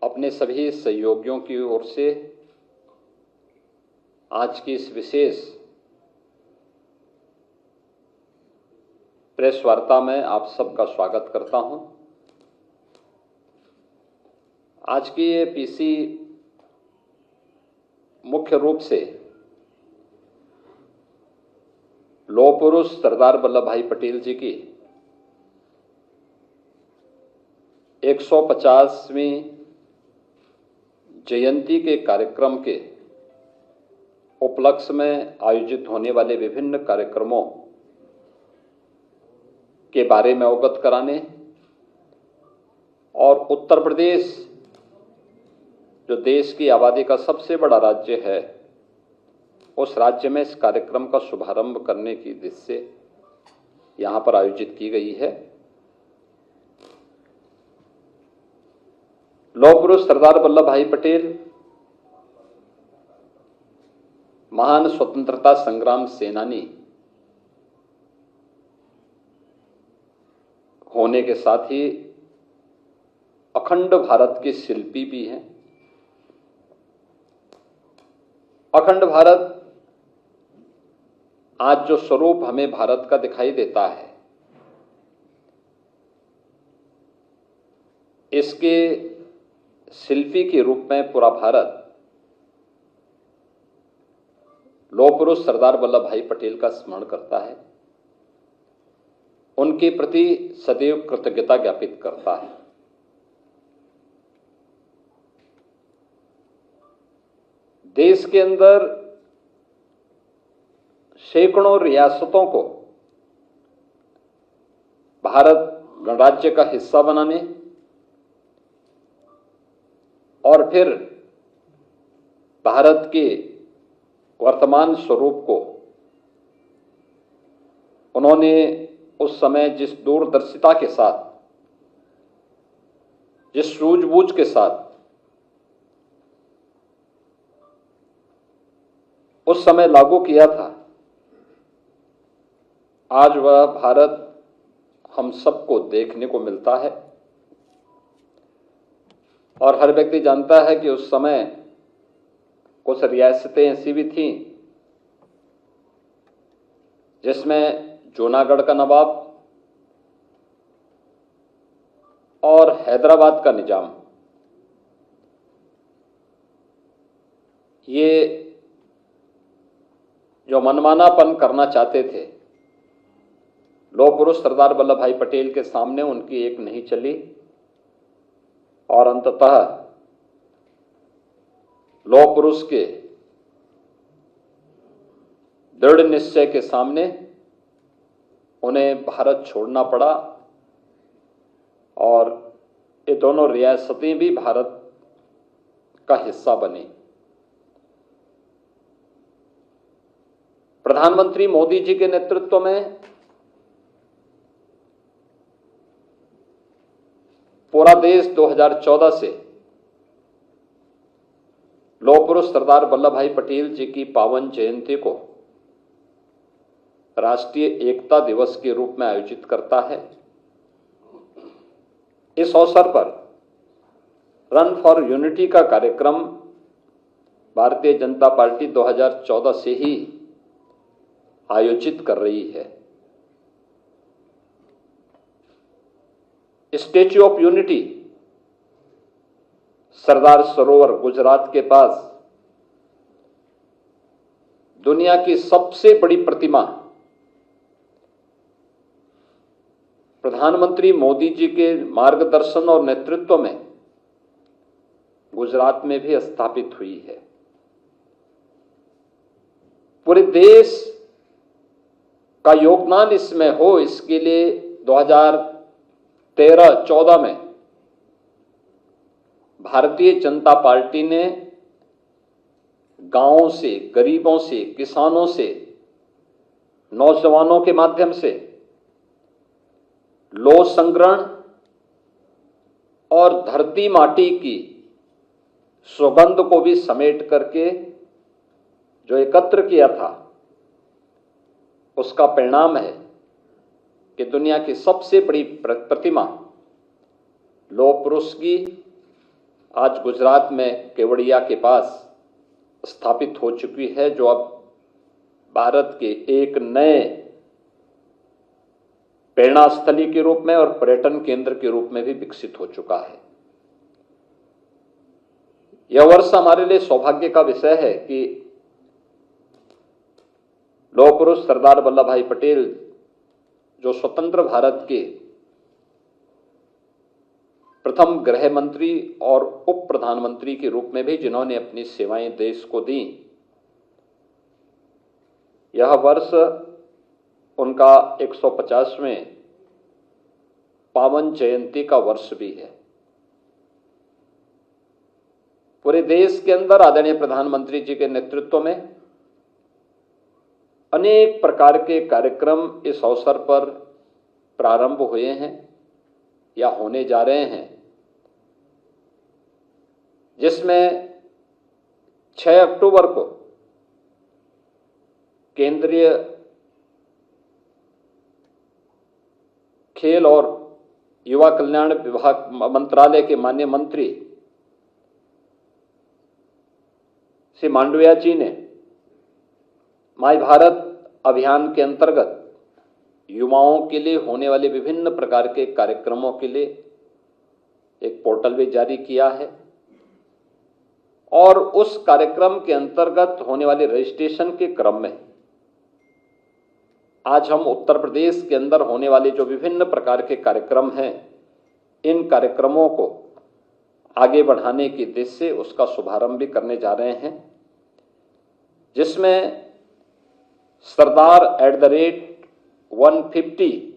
अपने सभी सहयोगियों की ओर से आज की इस विशेष प्रेस वार्ता में आप सबका स्वागत करता हूं। आज की ये पीसी मुख्य रूप से लौह पुरुष सरदार वल्लभ भाई पटेल जी की 150वीं जयंती के कार्यक्रम के उपलक्ष्य में आयोजित होने वाले विभिन्न कार्यक्रमों के बारे में अवगत कराने और उत्तर प्रदेश जो देश की आबादी का सबसे बड़ा राज्य है, उस राज्य में इस कार्यक्रम का शुभारंभ करने की दृष्टि से यहां पर आयोजित की गई है। लौह पुरुष सरदार वल्लभ भाई पटेल महान स्वतंत्रता संग्राम सेनानी होने के साथ ही अखंड भारत के शिल्पी भी हैं। अखंड भारत आज जो स्वरूप हमें भारत का दिखाई देता है, इसके शिल्पी के रूप में पूरा भारत लौह पुरुष सरदार वल्लभ भाई पटेल का स्मरण करता है, उनके प्रति सदैव कृतज्ञता ज्ञापित करता है। देश के अंदर सैकड़ों रियासतों को भारत गणराज्य का हिस्सा बनाने और फिर भारत के वर्तमान स्वरूप को उन्होंने उस समय जिस दूरदर्शिता के साथ, जिस सूझबूझ के साथ उस समय लागू किया था, आज वह भारत हम सबको देखने को मिलता है। और हर व्यक्ति जानता है कि उस समय कुछ रियासतें ऐसी भी थीं जिसमें जूनागढ़ का नवाब और हैदराबाद का निजाम, ये जो मनमानापन करना चाहते थे, लौह पुरुष सरदार वल्लभ भाई पटेल के सामने उनकी एक नहीं चली और अंततः लौह पुरुष के दृढ़ निश्चय के सामने उन्हें भारत छोड़ना पड़ा और ये दोनों रियासतें भी भारत का हिस्सा बनी। प्रधानमंत्री मोदी जी के नेतृत्व में पूरा देश 2014 से लौह पुरुष सरदार वल्लभ भाई पटेल जी की पावन जयंती को राष्ट्रीय एकता दिवस के रूप में आयोजित करता है। इस अवसर पर रन फॉर यूनिटी का कार्यक्रम भारतीय जनता पार्टी 2014 से ही आयोजित कर रही है। Statue of unity Sardar Sarovar Gujarat के पास दुनिया की सबसे बड़ी प्रतिमा प्रधानमंत्री मोदी जी के मार्गदर्शन और नेतृत्व में गुजरात में भी स्थापित हुई है। पूरे देश का योगदान इसमें हो, इसके लिए 2013-14 में भारतीय जनता पार्टी ने गांवों से, गरीबों से, किसानों से, नौजवानों के माध्यम से लौह संग्रहण और धरती माटी की सुगंध को भी समेट करके जो एकत्र किया था, उसका परिणाम है कि दुनिया की सबसे बड़ी प्रतिमा लौह पुरुष की आज गुजरात में केवड़िया के पास स्थापित हो चुकी है, जो अब भारत के एक नए प्रेरणा स्थली के रूप में और पर्यटन केंद्र के रूप में भी विकसित हो चुका है। यह वर्ष हमारे लिए सौभाग्य का विषय है कि लौह पुरुष सरदार वल्लभ भाई पटेल, जो स्वतंत्र भारत के प्रथम गृह मंत्री और उप प्रधानमंत्री के रूप में भी जिन्होंने अपनी सेवाएं देश को दी, यह वर्ष उनका 150वें पावन जयंती का वर्ष भी है। पूरे देश के अंदर आदरणीय प्रधानमंत्री जी के नेतृत्व में अनेक प्रकार के कार्यक्रम इस अवसर पर प्रारंभ हुए हैं या होने जा रहे हैं, जिसमें 6 अक्टूबर को केंद्रीय खेल और युवा कल्याण विभाग मंत्रालय के माननीय मंत्री श्री मांडविया जी ने माय भारत अभियान के अंतर्गत युवाओं के लिए होने वाले विभिन्न प्रकार के कार्यक्रमों के लिए एक पोर्टल भी जारी किया है और उस कार्यक्रम के अंतर्गत होने वाले रजिस्ट्रेशन के क्रम में आज हम उत्तर प्रदेश के अंदर होने वाले जो विभिन्न प्रकार के कार्यक्रम हैं, इन कार्यक्रमों को आगे बढ़ाने की दिशा से उसका शुभारंभ भी करने जा रहे हैं, जिसमें सरदार @150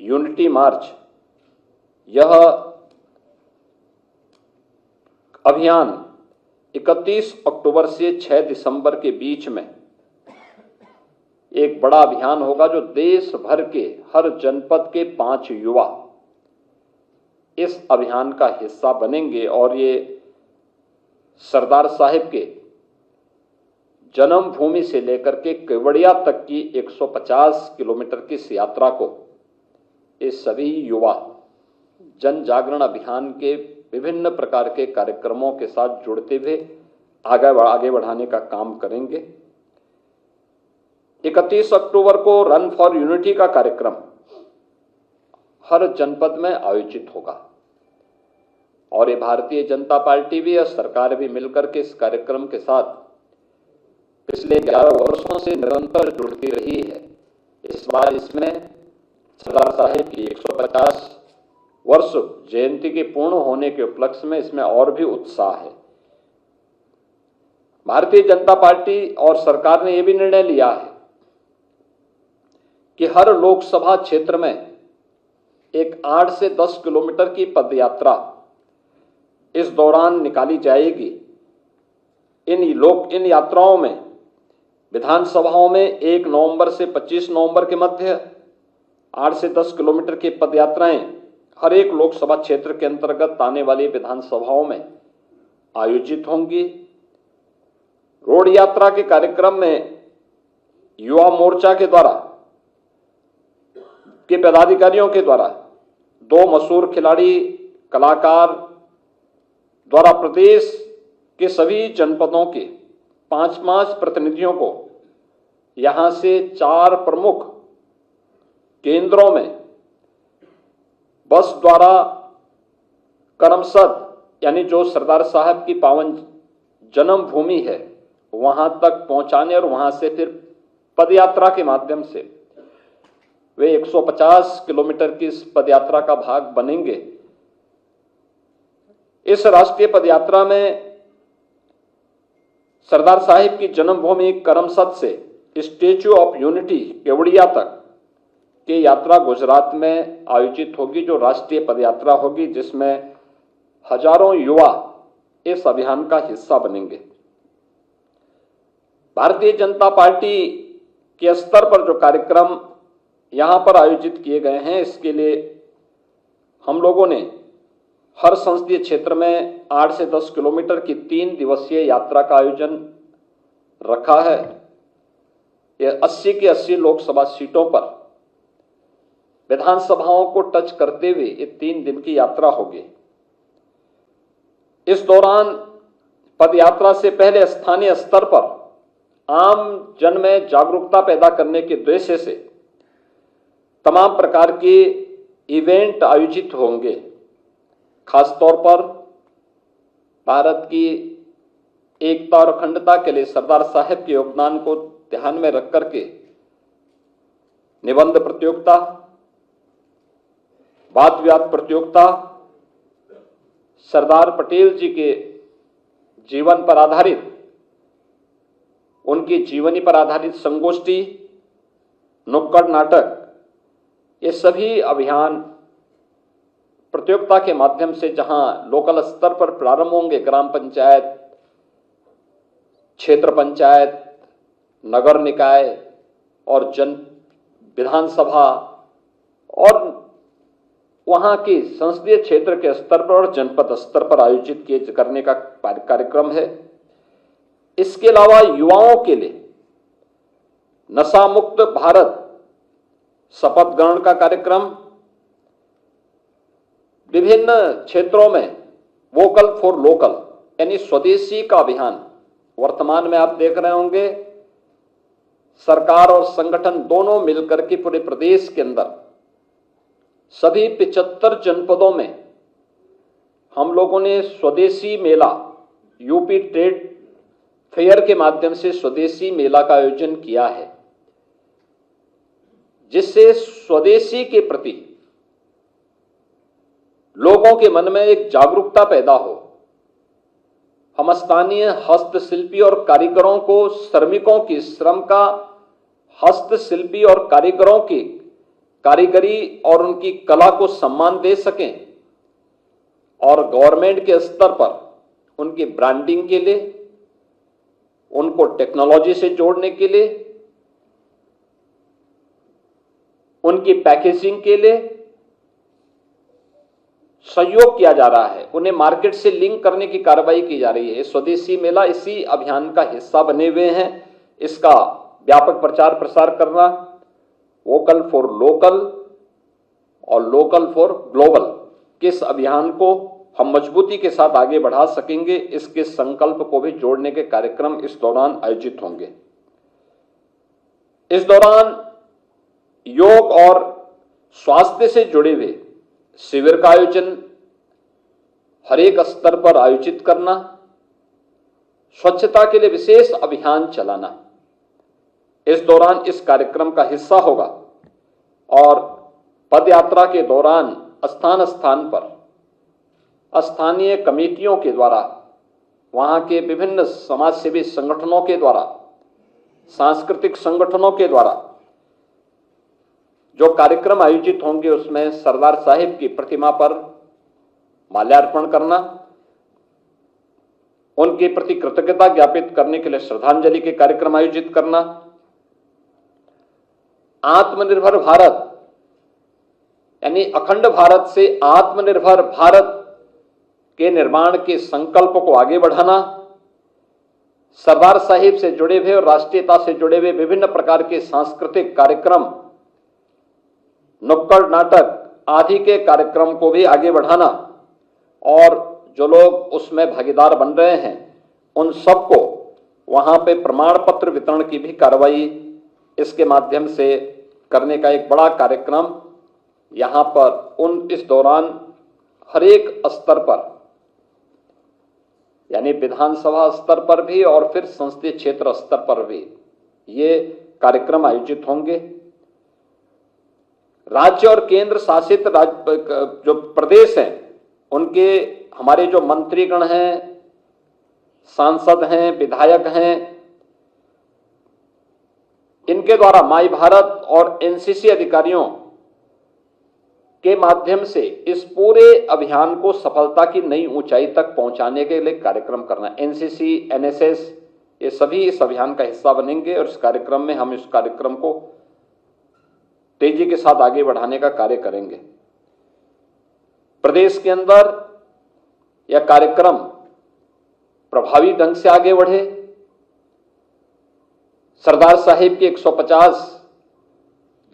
यूनिटी मार्च, यह अभियान 31 अक्टूबर से 6 दिसंबर के बीच में एक बड़ा अभियान होगा, जो देश भर के हर जनपद के 5 युवा इस अभियान का हिस्सा बनेंगे और ये सरदार साहिब के जन्मभूमि से लेकर के केवड़िया तक की 150 किलोमीटर की इस यात्रा को ये सभी युवा जन जागरण अभियान के विभिन्न प्रकार के कार्यक्रमों के साथ जुड़ते हुए आगे बढ़ाने का काम करेंगे। 31 अक्टूबर को रन फॉर यूनिटी का कार्यक्रम हर जनपद में आयोजित होगा और ये भारतीय जनता पार्टी भी और सरकार भी मिलकर के इस कार्यक्रम के साथ पिछले 11 वर्षों से निरंतर जुड़ती रही है। इस बार इसमें सरदार साहिब की 150 वर्ष जयंती के पूर्ण होने के उपलक्ष्य में इसमें और भी उत्साह है। भारतीय जनता पार्टी और सरकार ने यह भी निर्णय लिया है कि हर लोकसभा क्षेत्र में एक 8 से 10 किलोमीटर की पदयात्रा इस दौरान निकाली जाएगी। इन यात्राओं में विधानसभाओं में 1 नवंबर से 25 नवंबर के मध्य 8 से 10 किलोमीटर की पदयात्राएं हर एक लोकसभा क्षेत्र के अंतर्गत आने वाली विधानसभाओं में आयोजित होंगी। रोड यात्रा के कार्यक्रम में युवा मोर्चा के द्वारा के पदाधिकारियों के द्वारा 2 मशहूर खिलाड़ी कलाकार द्वारा प्रदेश के सभी जनपदों के 5-5 प्रतिनिधियों को यहां से 4 प्रमुख केंद्रों में बस द्वारा करमसद, यानी जो सरदार साहब की पावन जन्मभूमि है, वहां तक पहुंचाने और वहां से फिर पदयात्रा के माध्यम से वे 150 किलोमीटर की इस पदयात्रा का भाग बनेंगे। इस राष्ट्रीय पदयात्रा में सरदार साहिब की जन्मभूमि करमसद से स्टैच्यू ऑफ यूनिटी केवड़िया तक की यात्रा गुजरात में आयोजित होगी, जो राष्ट्रीय पदयात्रा होगी, जिसमें हजारों युवा इस अभियान का हिस्सा बनेंगे। भारतीय जनता पार्टी के स्तर पर जो कार्यक्रम यहां पर आयोजित किए गए हैं, इसके लिए हम लोगों ने हर संसदीय क्षेत्र में 8 से 10 किलोमीटर की 3 दिवसीय यात्रा का आयोजन रखा है। यह 80 की 80 लोकसभा सीटों पर विधानसभाओं को टच करते हुए ये 3 दिन की यात्रा होगी। इस दौरान पदयात्रा से पहले स्थानीय स्तर पर आम जन में जागरूकता पैदा करने के उद्देश्य से तमाम प्रकार के इवेंट आयोजित होंगे। खासतौर पर भारत की एकता और अखंडता के लिए सरदार साहब के योगदान को ध्यान में रख करके निबंध प्रतियोगिता, वाद विवाद प्रतियोगिता, सरदार पटेल जी के जीवन पर आधारित, उनकी जीवनी पर आधारित संगोष्ठी, नुक्कड़ नाटक, ये सभी अभियान प्रतियोगिता के माध्यम से जहां लोकल स्तर पर प्रारंभ होंगे, ग्राम पंचायत, क्षेत्र पंचायत, नगर निकाय और विधानसभा और वहां की संसदीय क्षेत्र के स्तर पर और जनपद स्तर पर आयोजित करने का कार्यक्रम है। इसके अलावा युवाओं के लिए नशा मुक्त भारत शपथ ग्रहण का कार्यक्रम, विभिन्न क्षेत्रों में वोकल फॉर लोकल यानी स्वदेशी का अभियान वर्तमान में आप देख रहे होंगे। सरकार और संगठन दोनों मिलकर के पूरे प्रदेश के अंदर सभी 75 जनपदों में हम लोगों ने स्वदेशी मेला, यूपी ट्रेड फेयर के माध्यम से स्वदेशी मेला का आयोजन किया है, जिससे स्वदेशी के प्रति लोगों के मन में एक जागरूकता पैदा हो। हम स्थानीय हस्तशिल्पी और कारीगरों को, श्रमिकों की श्रम का, हस्तशिल्पी और कारीगरों की कारीगरी और उनकी कला को सम्मान दे सकें और गवर्नमेंट के स्तर पर उनकी ब्रांडिंग के लिए, उनको टेक्नोलॉजी से जोड़ने के लिए, उनकी पैकेजिंग के लिए सहयोग किया जा रहा है, उन्हें मार्केट से लिंक करने की कार्रवाई की जा रही है। स्वदेशी मेला इसी अभियान का हिस्सा बने हुए हैं। इसका व्यापक प्रचार प्रसार करना, वोकल फॉर लोकल और लोकल फॉर ग्लोबल, किस अभियान को हम मजबूती के साथ आगे बढ़ा सकेंगे, इसके संकल्प को भी जोड़ने के कार्यक्रम इस दौरान आयोजित होंगे। इस दौरान योग और स्वास्थ्य से जुड़े हुए शिविर का आयोजन हर एक स्तर पर आयोजित करना, स्वच्छता के लिए विशेष अभियान चलाना इस दौरान इस कार्यक्रम का हिस्सा होगा। और पदयात्रा के दौरान स्थान स्थान पर स्थानीय कमेटियों के द्वारा, वहां के विभिन्न समाजसेवी संगठनों के द्वारा, सांस्कृतिक संगठनों के द्वारा जो कार्यक्रम आयोजित होंगे, उसमें सरदार साहिब की प्रतिमा पर माल्यार्पण करना, उनके प्रति कृतज्ञता ज्ञापित करने के लिए श्रद्धांजलि के कार्यक्रम आयोजित करना, आत्मनिर्भर भारत यानी अखंड भारत से आत्मनिर्भर भारत के निर्माण के संकल्प को आगे बढ़ाना, सरदार साहिब से जुड़े हुए और राष्ट्रीयता से जुड़े हुए विभिन्न प्रकार के सांस्कृतिक कार्यक्रम, नुक्कड़ नाटक आदि के कार्यक्रम को भी आगे बढ़ाना और जो लोग उसमें भागीदार बन रहे हैं उन सबको वहां पे प्रमाण पत्र वितरण की भी कार्रवाई इसके माध्यम से करने का एक बड़ा कार्यक्रम यहां पर इस दौरान हर एक स्तर पर यानी विधानसभा स्तर पर भी और फिर संसदीय क्षेत्र स्तर पर भी ये कार्यक्रम आयोजित होंगे। राज्य और केंद्र शासित जो प्रदेश हैं, उनके हमारे जो मंत्रीगण हैं, सांसद हैं, विधायक हैं, इनके द्वारा माई भारत और एनसीसी अधिकारियों के माध्यम से इस पूरे अभियान को सफलता की नई ऊंचाई तक पहुंचाने के लिए कार्यक्रम करना। एनसीसी, एनएसएस ये सभी इस अभियान का हिस्सा बनेंगे और इस कार्यक्रम में हम इस कार्यक्रम को तेजी के साथ आगे बढ़ाने का कार्य करेंगे। प्रदेश के अंदर यह कार्यक्रम प्रभावी ढंग से आगे बढ़े। सरदार साहिब की 150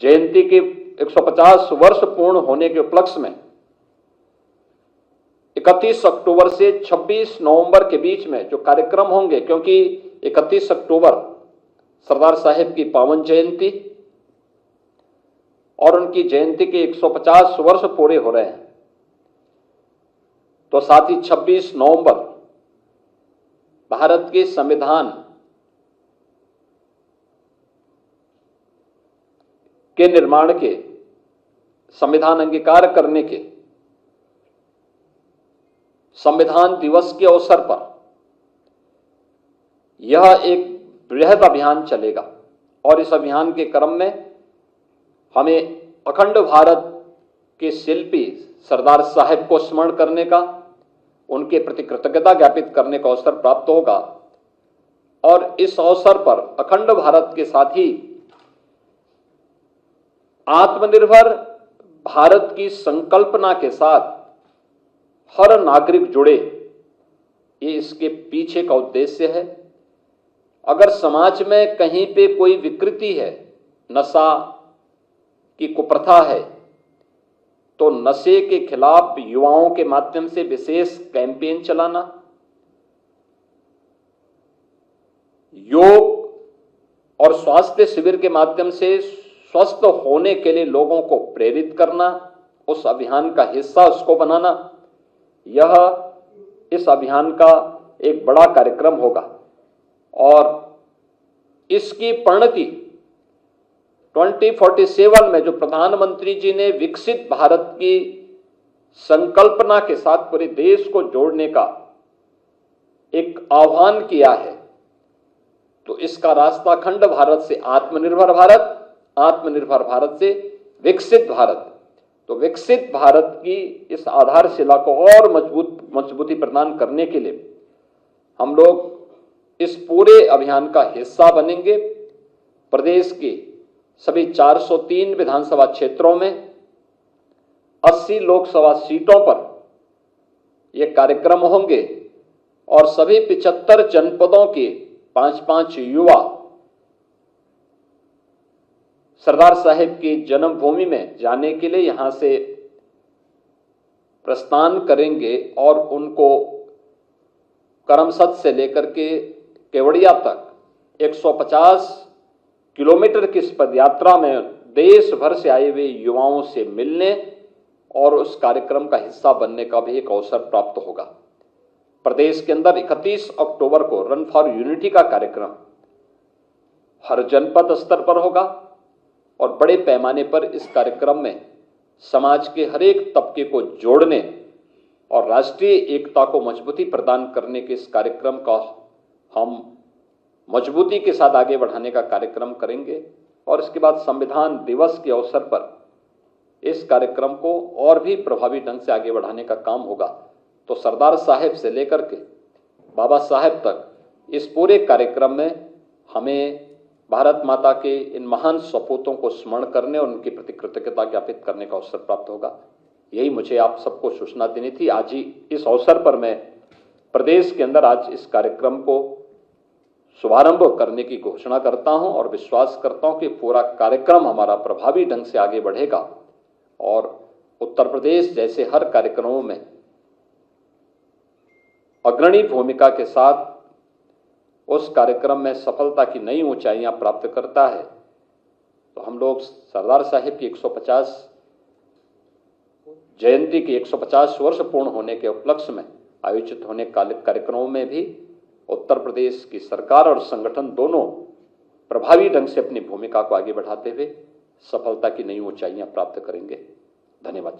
जयंती के 150 वर्ष पूर्ण होने के उपलक्ष्य में 31 अक्टूबर से 26 नवंबर के बीच में जो कार्यक्रम होंगे, क्योंकि 31 अक्टूबर सरदार साहेब की पावन जयंती और उनकी जयंती के 150 वर्ष पूरे हो रहे हैं, तो साथ ही 26 नवंबर भारत के संविधान के निर्माण के, संविधान अंगीकार करने के संविधान दिवस के अवसर पर यह एक बृहद अभियान चलेगा और इस अभियान के क्रम में हमें अखंड भारत के शिल्पी सरदार साहेब को स्मरण करने का, उनके प्रति कृतज्ञता ज्ञापित करने का अवसर प्राप्त होगा। और इस अवसर पर अखंड भारत के साथ ही आत्मनिर्भर भारत की संकल्पना के साथ हर नागरिक जुड़े, ये इसके पीछे का उद्देश्य है। अगर समाज में कहीं पे कोई विकृति है, नशा की कुप्रथा है, तो नशे के खिलाफ युवाओं के माध्यम से विशेष कैंपेन चलाना, योग और स्वास्थ्य शिविर के माध्यम से स्वस्थ होने के लिए लोगों को प्रेरित करना, उस अभियान का हिस्सा उसको बनाना, यह इस अभियान का एक बड़ा कार्यक्रम होगा। और इसकी परिणति 2047 में जो प्रधानमंत्री जी ने विकसित भारत की संकल्पना के साथ पूरे देश को जोड़ने का एक आह्वान किया है, तो इसका रास्ता अखंड भारत से आत्मनिर्भर भारत, आत्मनिर्भर भारत से विकसित भारत। तो विकसित भारत की इस आधारशिला को और मजबूती प्रदान करने के लिए हम लोग इस पूरे अभियान का हिस्सा बनेंगे। प्रदेश के सभी 403 विधानसभा क्षेत्रों में 80 लोकसभा सीटों पर यह कार्यक्रम होंगे और सभी 75 जनपदों के 5-5 युवा सरदार साहेब की जन्मभूमि में जाने के लिए यहां से प्रस्थान करेंगे और उनको करमसद से लेकर के केवड़िया तक 150 किलोमीटर की इस पदयात्रा में देश भर से आए हुए युवाओं से मिलने और उस कार्यक्रम का हिस्सा बनने का भी एक अवसर प्राप्त होगा। प्रदेश के अंदर 31 अक्टूबर को रन फॉर यूनिटी का कार्यक्रम हर जनपद स्तर पर होगा और बड़े पैमाने पर इस कार्यक्रम में समाज के हर एक तबके को जोड़ने और राष्ट्रीय एकता को मजबूती प्रदान करने के इस कार्यक्रम का हम मजबूती के साथ आगे बढ़ाने का कार्यक्रम करेंगे। और इसके बाद संविधान दिवस के अवसर पर इस कार्यक्रम को और भी प्रभावी ढंग से आगे बढ़ाने का काम होगा। तो सरदार साहेब से लेकर के बाबा साहेब तक इस पूरे कार्यक्रम में हमें भारत माता के इन महान सपूतों को स्मरण करने और उनके प्रति कृतज्ञता ज्ञापित करने का अवसर प्राप्त होगा। यही मुझे आप सबको सूचना देनी थी। आज ही इस अवसर पर मैं प्रदेश के अंदर आज इस कार्यक्रम को शुभारंभ करने की घोषणा करता हूं और विश्वास करता हूं कि पूरा कार्यक्रम हमारा प्रभावी ढंग से आगे बढ़ेगा और उत्तर प्रदेश जैसे हर कार्यक्रमों में अग्रणी भूमिका के साथ उस कार्यक्रम में सफलता की नई ऊंचाइयां प्राप्त करता है। तो हम लोग सरदार साहेब की 150 जयंती की 150 वर्ष पूर्ण होने के उपलक्ष्य में आयोजित होने कार्यक्रमों में भी उत्तर प्रदेश की सरकार और संगठन दोनों प्रभावी ढंग से अपनी भूमिका को आगे बढ़ाते हुए सफलता की नई ऊंचाइयां प्राप्त करेंगे। धन्यवाद।